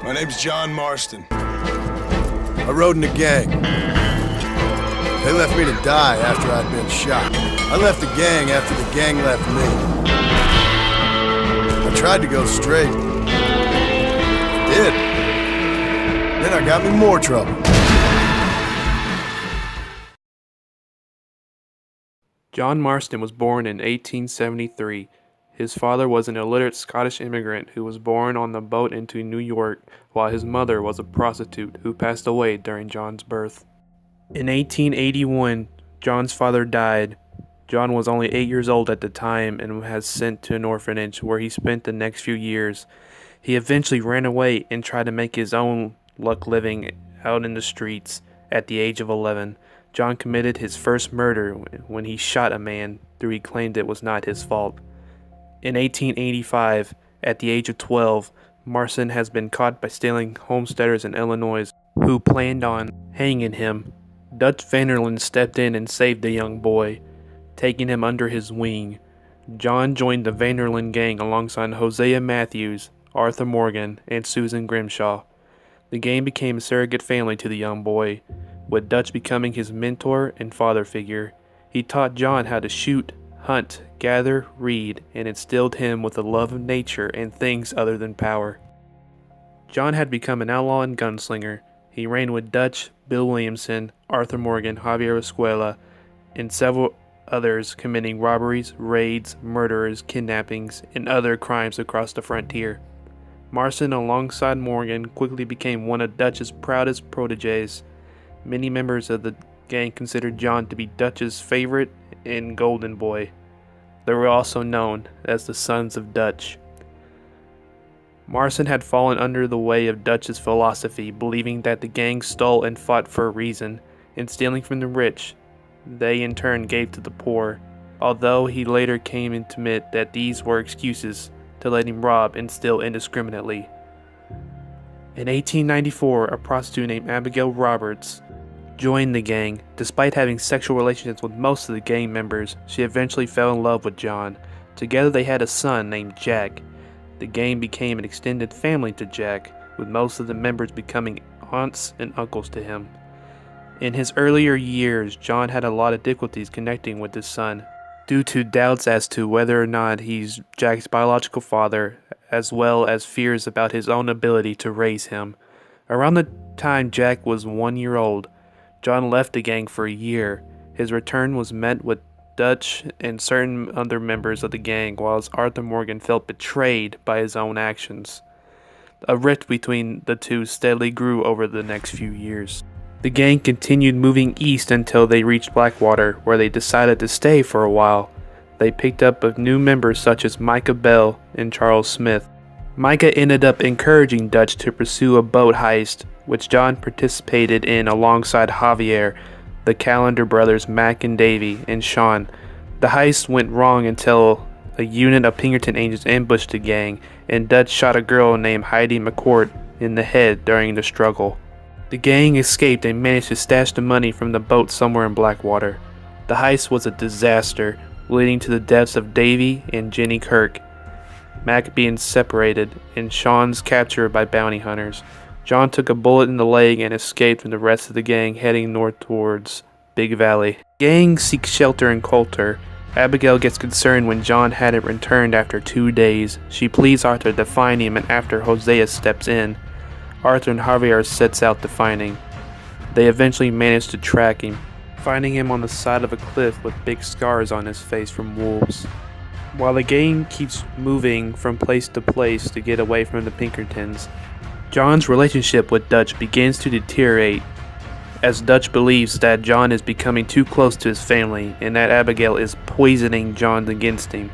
My name's John Marston. I rode in a gang. They left me to die after I'd been shot. I left the gang after the gang left me. I tried to go straight. I did. Then I got me more trouble. John Marston was born in 1873. His father was an illiterate Scottish immigrant who was born on the boat into New York, while his mother was a prostitute who passed away during John's birth. In 1881, John's father died. John was only 8 years old at the time and was sent to an orphanage where he spent the next few years. He eventually ran away and tried to make his own luck living out in the streets. At the age of 11, John committed his first murder when he shot a man, though he claimed it was not his fault. In 1885, at the age of 12, Marston has been caught by stealing homesteaders in Illinois who planned on hanging him. Dutch Vanderlyn stepped in and saved the young boy, taking him under his wing. John joined the Vanderlyn gang alongside Hosea Matthews, Arthur Morgan, and Susan Grimshaw. The gang became a surrogate family to the young boy, with Dutch becoming his mentor and father figure. He taught John how to shoot, hunt, gather, read, and instilled him with a love of nature and things other than power. John had become an outlaw and gunslinger. He reigned with Dutch, Bill Williamson, Arthur Morgan, Javier Escuela, and several others committing robberies, raids, murders, kidnappings, and other crimes across the frontier. Marston, alongside Morgan, quickly became one of Dutch's proudest proteges. Many members of the gang considered John to be Dutch's favorite and golden boy. They were also known as the Sons of Dutch. Marston had fallen under the way of Dutch's philosophy, believing that the gang stole and fought for a reason, and stealing from the rich, they in turn gave to the poor, although he later came to admit that these were excuses to let him rob and steal indiscriminately. In 1894, a prostitute named Abigail Roberts joined the gang. Despite having sexual relationships with most of the gang members, she eventually fell in love with John. Together they had a son named Jack. The gang became an extended family to Jack, with most of the members becoming aunts and uncles to him. In his earlier years, John had a lot of difficulties connecting with his son, due to doubts as to whether or not he's Jack's biological father, as well as fears about his own ability to raise him. Around the time Jack was 1 year old, John left the gang for a year. His return was met with Dutch and certain other members of the gang, whilst Arthur Morgan felt betrayed by his own actions. A rift between the two steadily grew over the next few years. The gang continued moving east until they reached Blackwater, where they decided to stay for a while. They picked up new members such as Micah Bell and Charles Smith. Micah ended up encouraging Dutch to pursue a boat heist, which John participated in alongside Javier, the Callender brothers Mac and Davy, and Sean. The heist went wrong until a unit of Pinkerton Angels ambushed the gang, and Dutch shot a girl named Heidi McCourt in the head during the struggle. The gang escaped and managed to stash the money from the boat somewhere in Blackwater. The heist was a disaster, leading to the deaths of Davy and Jenny Kirk, Mac being separated, and Sean's capture by bounty hunters. John took a bullet in the leg and escaped from the rest of the gang, heading north towards Big Valley. The gang seeks shelter in Coulter. Abigail gets concerned when John hadn't returned after 2 days. She pleads Arthur to find him, and after Hosea steps in, Arthur and Javier sets out to find him. They eventually manage to track him, finding him on the side of a cliff with big scars on his face from wolves. While the gang keeps moving from place to place to get away from the Pinkertons, John's relationship with Dutch begins to deteriorate, as Dutch believes that John is becoming too close to his family and that Abigail is poisoning John against him.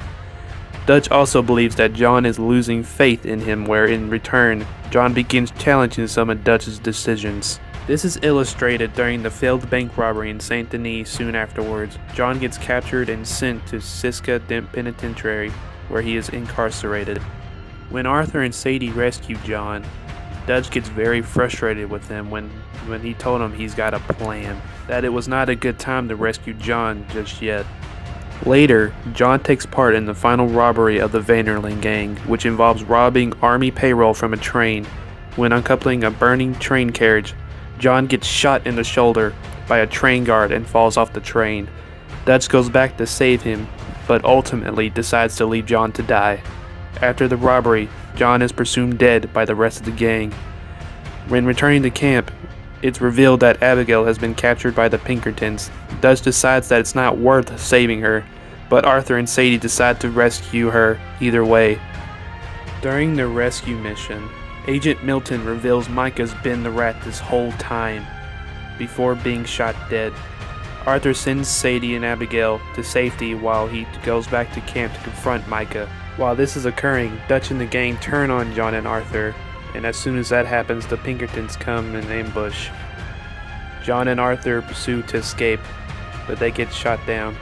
Dutch also believes that John is losing faith in him, where in return, John begins challenging some of Dutch's decisions. This is illustrated during the failed bank robbery in St. Denis soon afterwards. John gets captured and sent to Sitka Penitentiary, where he is incarcerated. When Arthur and Sadie rescue John, Dutch gets very frustrated with him when he told him he's got a plan, that it was not a good time to rescue John just yet. Later, John takes part in the final robbery of the Vanderlyn gang, which involves robbing army payroll from a train. when uncoupling a burning train carriage. John gets shot in the shoulder by a train guard and falls off the train. Dutch goes back to save him, but ultimately decides to leave John to die. After the robbery, John is presumed dead by the rest of the gang. When returning to camp, it's revealed that Abigail has been captured by the Pinkertons. Dutch decides that it's not worth saving her, but Arthur and Sadie decide to rescue her either way. During the rescue mission, Agent Milton reveals Micah's been the rat this whole time, before being shot dead. Arthur sends Sadie and Abigail to safety while he goes back to camp to confront Micah. While this is occurring, Dutch and the gang turn on John and Arthur, and as soon as that happens, the Pinkertons come in ambush. John and Arthur pursue to escape, but they get shot down.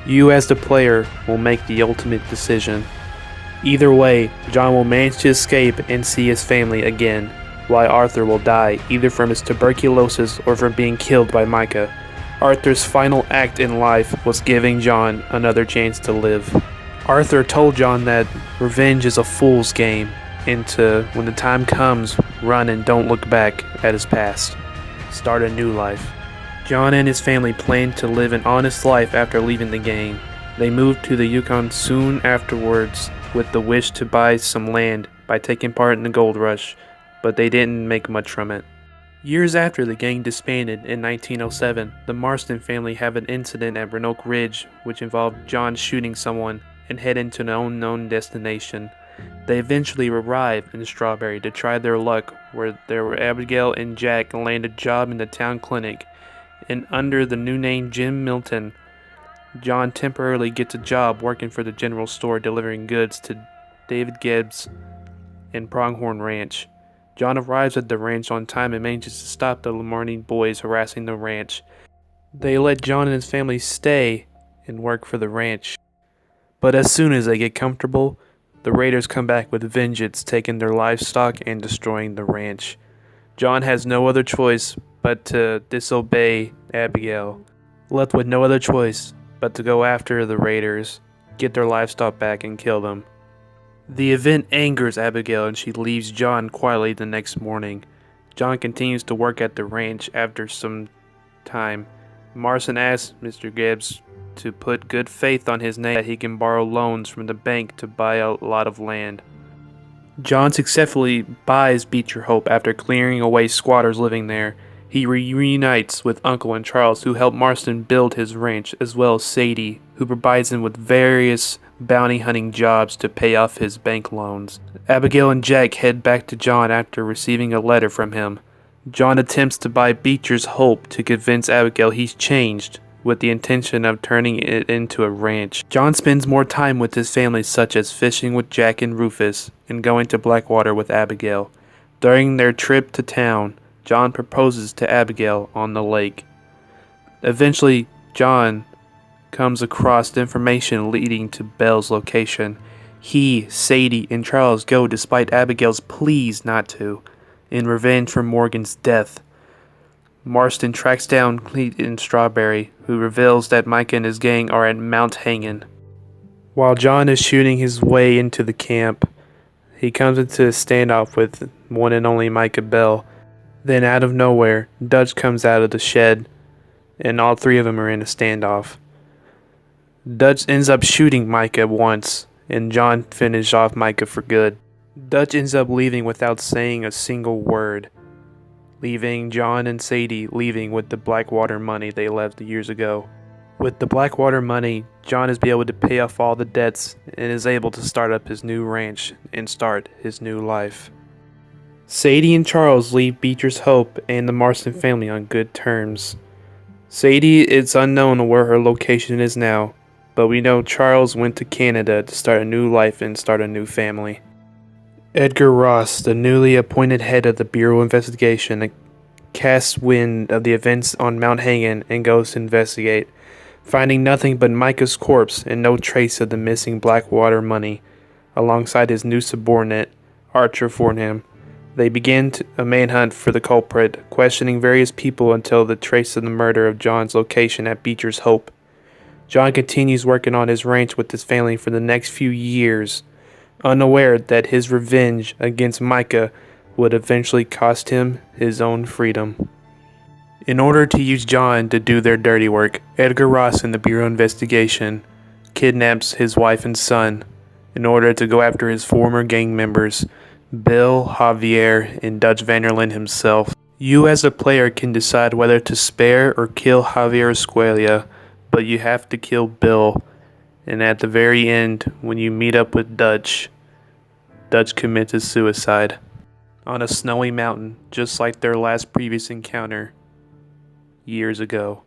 You as the player will make the ultimate decision. Either way, John will manage to escape and see his family again, while Arthur will die either from his tuberculosis or from being killed by Micah. Arthur's final act in life was giving John another chance to live. Arthur told John that revenge is a fool's game, and to, when the time comes, run and don't look back at his past. Start a new life. John and his family planned to live an honest life after leaving the gang. They moved to the Yukon soon afterwards with the wish to buy some land by taking part in the gold rush, but they didn't make much from it. Years after the gang disbanded in 1907, the Marston family have an incident at Roanoke Ridge which involved John shooting someone and heading to an unknown destination. They eventually arrive in Strawberry to try their luck, where Abigail and Jack land a job in the town clinic, and under the new name Jim Milton, John temporarily gets a job working for the general store delivering goods to David Gibbs and Pronghorn Ranch. John arrives at the ranch on time and manages to stop the Lamarne boys harassing the ranch. They let John and his family stay and work for the ranch. But as soon as they get comfortable, the raiders come back with vengeance, taking their livestock and destroying the ranch. John has no other choice but to disobey Abigail, left with no other choice but to go after the raiders, get their livestock back, and kill them. The event angers Abigail and she leaves John quietly the next morning. John continues to work at the ranch. After some time, Marston asks Mr. Gibbs to put good faith on his name that he can borrow loans from the bank to buy a lot of land. John successfully buys Beecher Hope after clearing away squatters living there. He reunites with Uncle and Charles, who help Marston build his ranch, as well as Sadie, who provides him with various bounty hunting jobs to pay off his bank loans. Abigail and Jack head back to John after receiving a letter from him. John attempts to buy Beecher's Hope to convince Abigail he's changed, with the intention of turning it into a ranch. John spends more time with his family, such as fishing with Jack and Rufus, and going to Blackwater with Abigail. During their trip to town, John proposes to Abigail on the lake. Eventually, John comes across information leading to Belle's location. He, Sadie, and Charles go despite Abigail's pleas not to, in revenge for Morgan's death. Marston tracks down Cleet in Strawberry, who reveals that Micah and his gang are at Mount Hangin. While John is shooting his way into the camp, he comes into a standoff with one and only Micah Bell. Then out of nowhere, Dutch comes out of the shed, and all three of them are in a standoff. Dutch ends up shooting Micah once, and John finishes off Micah for good. Dutch ends up leaving without saying a single word, leaving John and Sadie leaving with the Blackwater money they left years ago. With the Blackwater money, John is able to pay off all the debts and is able to start up his new ranch and start his new life. Sadie and Charles leave Beecher's Hope and the Marston family on good terms. Sadie, it's unknown where her location is now, but we know Charles went to Canada to start a new life and start a new family. Edgar Ross, the newly appointed head of the Bureau of Investigation, casts wind of the events on Mount Hangin and goes to investigate, finding nothing but Micah's corpse and no trace of the missing Blackwater money. Alongside his new subordinate, Archer Fornham, they begin a manhunt for the culprit, questioning various people until the trace of the murder of John's location at Beecher's Hope. John continues working on his ranch with his family for the next few years, unaware that his revenge against Micah would eventually cost him his own freedom. In order to use John to do their dirty work, Edgar Ross and the Bureau of Investigation kidnaps his wife and son in order to go after his former gang members, Bill, Javier, and Dutch Vanderlyn himself. You as a player can decide whether to spare or kill Javier Escuela, but you have to kill Bill. And at the very end, when you meet up with Dutch, Dutch commits a suicide on a snowy mountain, just like their last previous encounter years ago.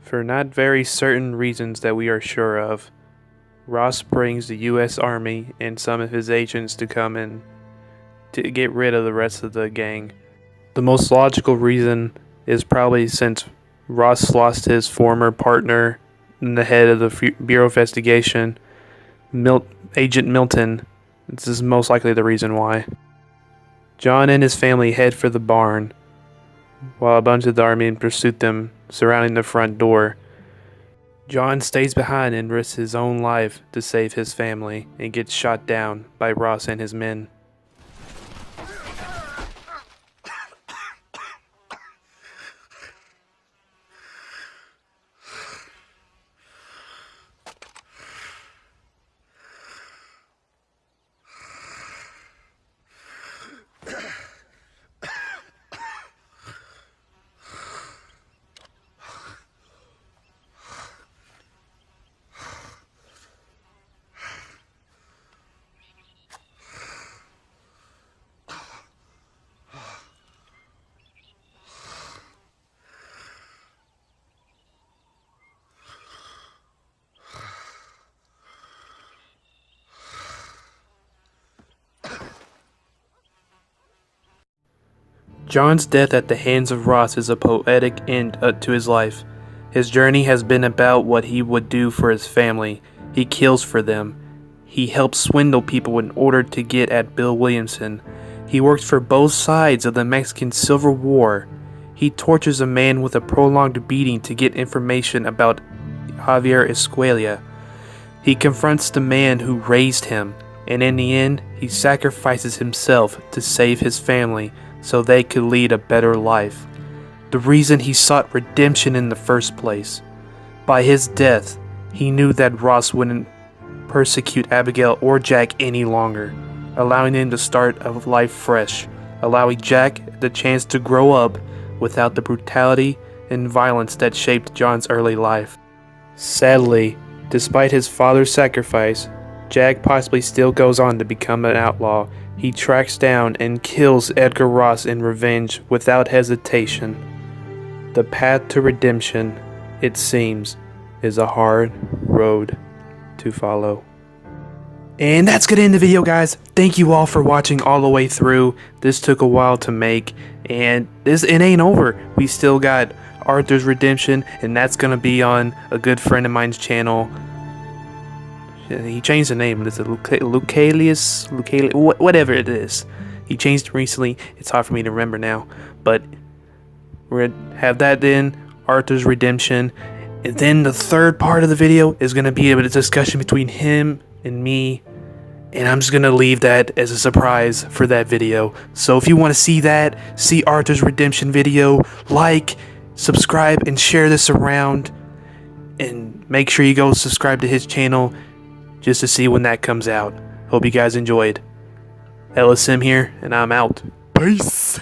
For not very certain reasons that we are sure of, Ross brings the U.S. Army and some of his agents to come in to get rid of the rest of the gang. The most logical reason is probably since Ross lost his former partner and the head of the Bureau of Investigation, Agent Milton. This is most likely the reason why. John and his family head for the barn, while a bunch of the army pursued them, surrounding the front door. John stays behind and risks his own life to save his family and gets shot down by Ross and his men. John's death at the hands of Ross is a poetic end to his life. His journey has been about what he would do for his family. He kills for them. He helps swindle people in order to get at Bill Williamson. He works for both sides of the Mexican Civil War. He tortures a man with a prolonged beating to get information about Javier Escuela. He confronts the man who raised him, and in the end, he sacrifices himself to save his family so they could lead a better life. The reason he sought redemption in the first place. By his death, he knew that Ross wouldn't persecute Abigail or Jack any longer, allowing him to start a life fresh, allowing Jack the chance to grow up without the brutality and violence that shaped John's early life. Sadly, despite his father's sacrifice, Jack possibly still goes on to become an outlaw. He tracks down and kills Edgar Ross in revenge without hesitation. The path to redemption, it seems, is a hard road to follow. And that's gonna end the video, guys. Thank you all for watching all the way through. This took a while to make, and it ain't over. We still got Arthur's Redemption, and that's gonna be on a good friend of mine's channel. He changed the name. It's Luclaeus, whatever it is. He changed it recently. It's hard for me to remember now. But we're going to have that then, Arthur's Redemption. And then the third part of the video is going to be a discussion between him and me. And I'm just going to leave that as a surprise for that video. So if you want to see that, see Arthur's Redemption video, like, subscribe, and share this around. And make sure you go subscribe to his channel just to see when that comes out. Hope you guys enjoyed. LSM here, and I'm out. Peace!